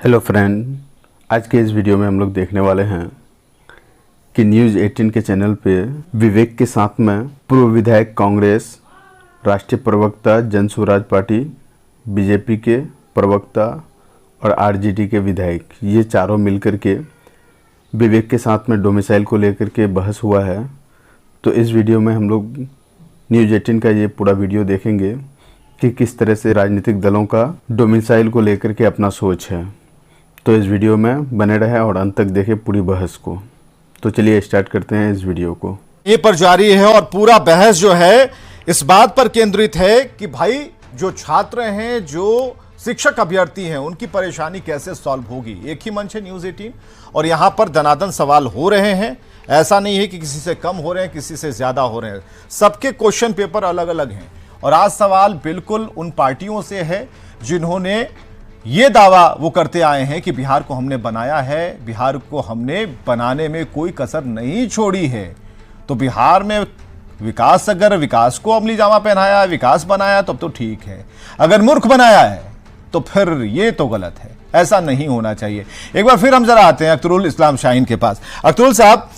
Hello friend, आज के इस वीडियो में हम लोग देखने वाले हैं कि न्यूज़ 18 के चैनल पे विवेक के साथ में पूर्व विधायक कांग्रेस, राष्ट्रीय प्रवक्ता जन स्वराज पार्टी, बीजेपी के प्रवक्ता और आरजेडी के विधायक, ये चारों मिलकर के विवेक के साथ में डोमिसाइल को लेकर के बहस हुआ है। तो इस वीडियो में हम लोग न्यूज़ 18 का ये पूरा वीडियो देखेंगे कि किस तरह से राजनीतिक दलों का डोमिसाइल को लेकर के अपना सोच है। तो इस वीडियो में बने रहे और अंत तक देखें पूरी बहस को। तो चलिए स्टार्ट करते हैं इस वीडियो को। ये पर जारी है और पूरा बहस जो है इस बात पर केंद्रित है कि भाई जो छात्र हैं, जो शिक्षक अभ्यर्थी हैं, उनकी परेशानी कैसे सॉल्व होगी। एक ही मंच है न्यूज़ 18 और यहां पर दनादन सवाल हो रहे हैं। ऐसा नहीं है कि किसी से कम हो रहे हैं, किसी से ज्यादा हो रहे हैं। सबके क्वेश्चन पेपर अलग अलग हैं और आज सवाल बिल्कुल उन पार्टियों से है जिन्होंने ये दावा वो करते आए हैं कि बिहार को हमने बनाया है, बिहार को हमने बनाने में कोई कसर नहीं छोड़ी है। तो बिहार में विकास, अगर विकास को अमली जामा पहनाया, विकास बनाया तब तो ठीक है, अगर मूर्ख बनाया है तो फिर ये तो गलत है। ऐसा नहीं होना चाहिए। एक बार फिर हम जरा आते हैं अख्तरुल इस्लाम शाहीन के पास। अख्तरुल साहब,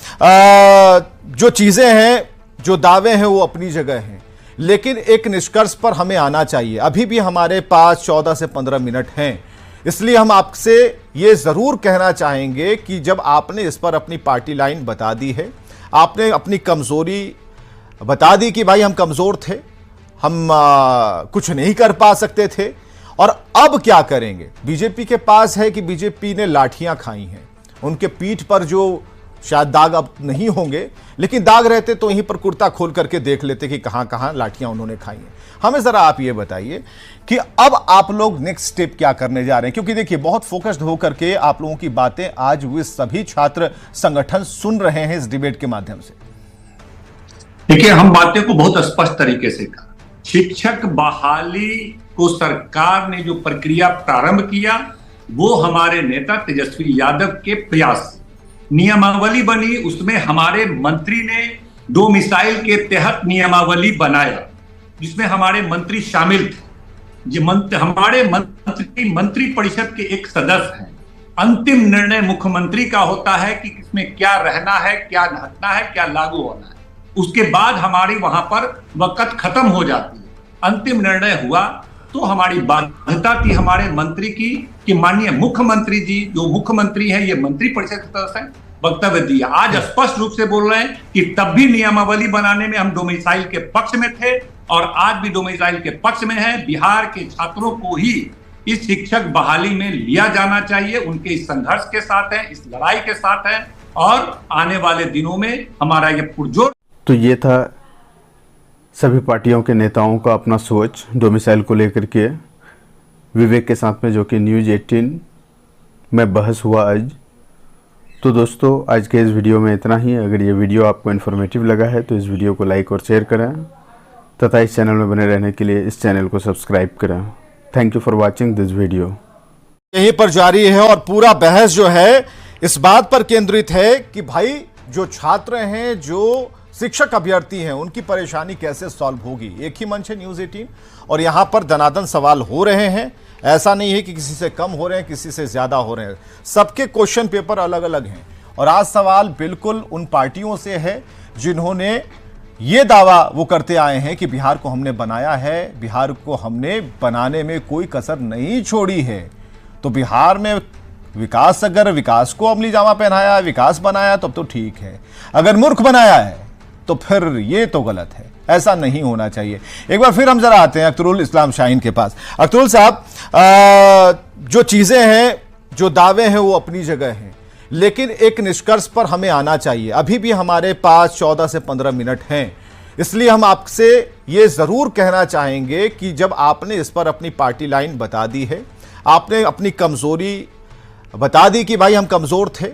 जो चीजें हैं, जो दावे हैं वो अपनी जगह हैं, लेकिन एक निष्कर्ष पर हमें आना चाहिए। अभी भी हमारे पास 14 से 15 मिनट हैं, इसलिए हम आपसे ये जरूर कहना चाहेंगे कि जब आपने इस पर अपनी पार्टी लाइन बता दी है, आपने अपनी कमजोरी बता दी कि भाई हम कमजोर थे, हम कुछ नहीं कर पा सकते थे, और अब क्या करेंगे। बीजेपी के पास है कि बीजेपी ने लाठियां खाई हैं, उनके पीठ पर जो शायद दाग अब नहीं होंगे, लेकिन दाग रहते तो यहीं पर कुर्ता खोल करके देख लेते कि कहां कहां लाठियां उन्होंने खाई हैं। हमें जरा आप ये बताइए कि अब आप लोग नेक्स्ट स्टेप क्या करने जा रहे हैं, क्योंकि देखिए बहुत फोकस्ड होकर के आप लोगों की बातें आज वे सभी छात्र संगठन सुन रहे हैं इस डिबेट के माध्यम से। देखिए, हम बातें को बहुत स्पष्ट तरीके से कहा। शिक्षक बहाली को सरकार ने जो प्रक्रिया प्रारंभ किया वो हमारे नेता तेजस्वी यादव के प्रयास, नियमावली बनी, उसमें हमारे मंत्री ने डोमिसाइल के तहत नियमावली बनाया जिसमें हमारे मंत्री शामिल थे। हमारे मंत्री परिषद के एक सदस्य हैं। अंतिम निर्णय मुख्यमंत्री का होता है कि किसमें क्या रहना है, क्या हटना है, क्या लागू होना है। उसके बाद हमारी वहां पर वक़्त खत्म हो जाती है। अंतिम निर्णय हुआ तो हमारी बाध्यता थी हमारे मंत्री की कि माननीय मुख्यमंत्री जी, जो मुख्यमंत्री हैं, ये मंत्री परिषद के सदस्य हैं, वक्तव्य दिया। आज स्पष्ट रूप से बोल रहे हैं कि तब भी नियमावली बनाने में हम डोमिसाइल के पक्ष में थे और आज भी डोमिसाइल के पक्ष में है। बिहार के छात्रों को ही इस शिक्षक बहाली में लिया जाना चाहिए, उनके इस संघर्ष के साथ है, इस लड़ाई के साथ है और आने वाले दिनों में हमारा ये पुरजोर। तो ये था सभी पार्टियों के नेताओं का अपना सोच डोमिसाइल को लेकर के विवेक के साथ में, जो कि न्यूज़ 18 में बहस हुआ आज। तो दोस्तों, आज के इस वीडियो में इतना ही। अगर ये वीडियो आपको इन्फॉर्मेटिव लगा है तो इस वीडियो को लाइक और शेयर करें तथा इस चैनल में बने रहने के लिए इस चैनल को सब्सक्राइब करें। Thank you for watching this video. यहीं पर जारी है और पूरा बहस जो है इस बात पर केंद्रित है कि भाई जो छात्र हैं, जो शिक्षक अभ्यर्थी हैं, उनकी परेशानी कैसे सॉल्व होगी। एक ही मंच है न्यूज़ 18 और यहां पर दनादन सवाल हो रहे हैं। ऐसा नहीं है कि किसी से कम हो रहे हैं, किसी से ज्यादा हो रहे हैं। सबके क्वेश्चन पेपर अलग अलग हैं और आज सवाल बिल्कुल उन पार्टियों से है जिन्होंने ये दावा वो करते आए हैं कि बिहार को हमने बनाया है, बिहार को हमने बनाने में कोई कसर नहीं छोड़ी है। तो बिहार में विकास, अगर विकास को अमली जामा पहनाया, विकास बनाया तब तो ठीक है, अगर मूर्ख बनाया है तो फिर ये तो गलत है। ऐसा नहीं होना चाहिए। एक बार फिर हम जरा आते हैं अख्तरुल इस्लाम शाहीन के पास। अख्तरुल साहब, जो चीजें हैं, जो दावे हैं वो अपनी जगह हैं, लेकिन एक निष्कर्ष पर हमें आना चाहिए। अभी भी हमारे पास 14 से 15 मिनट हैं, इसलिए हम आपसे ये जरूर कहना चाहेंगे कि जब आपने इस पर अपनी पार्टी लाइन बता दी है, आपने अपनी कमजोरी बता दी कि भाई हम कमजोर थे,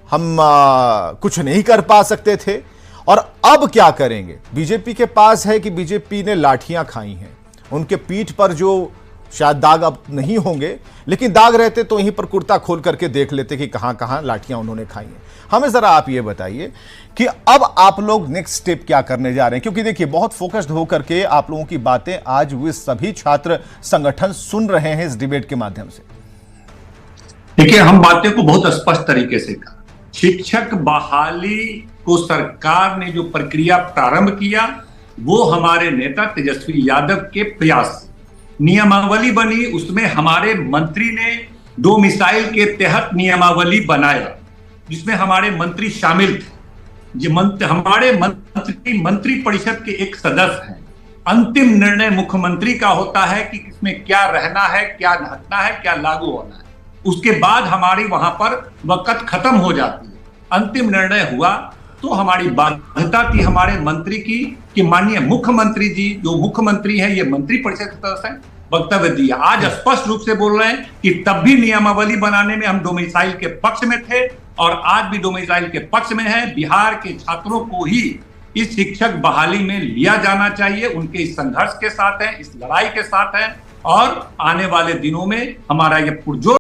हम कुछ नहीं कर पा सकते थे, और अब क्या करेंगे। बीजेपी के पास है कि बीजेपी ने लाठियां खाई हैं, उनके पीठ पर जो शायद दाग अब नहीं होंगे, लेकिन दाग रहते तो यहीं पर कुर्ता खोल करके देख लेते कि कहां कहां लाठियां उन्होंने खाई हैं। हमें जरा आप ये बताइए कि अब आप लोग नेक्स्ट स्टेप क्या करने जा रहे हैं, क्योंकि देखिए बहुत फोकस्ड होकर के आप लोगों की बातें आज वे सभी छात्र संगठन सुन रहे हैं इस डिबेट के माध्यम से। देखिए, हम बातें को बहुत स्पष्ट तरीके से कहा। शिक्षक बहाली को सरकार ने जो प्रक्रिया प्रारंभ किया वो हमारे नेता तेजस्वी यादव के प्रयास से नियमावली बनी। उसमें हमारे मंत्री ने डोमिसाइल के तहत नियमावली बनाया जिसमें हमारे मंत्री शामिल थे। हमारे मंत्री परिषद के एक सदस्य हैं। अंतिम निर्णय मुख्यमंत्री का होता है कि इसमें क्या रहना है, क्या हटना है, क्या लागू होना है। उसके बाद हमारी वहां पर वक़्त खत्म हो जाती है। अंतिम निर्णय हुआ तो हमारी बाध्यता थी हमारे मंत्री की कि माननीय मुख्यमंत्री जी, जो मुख्यमंत्री हैं, ये मंत्री परिषद के सदस्य हैं, वक्तव्य दिया। आज स्पष्ट रूप से बोल रहे हैं कि तब भी नियमावली बनाने में हम डोमिसाइल के पक्ष में थे और आज भी डोमिसाइल के पक्ष में है। बिहार के छात्रों को ही इस शिक्षक बहाली में लिया जाना चाहिए। उनके इस संघर्ष के साथ है, इस लड़ाई के साथ है और आने वाले दिनों में हमारा ये पुरजोर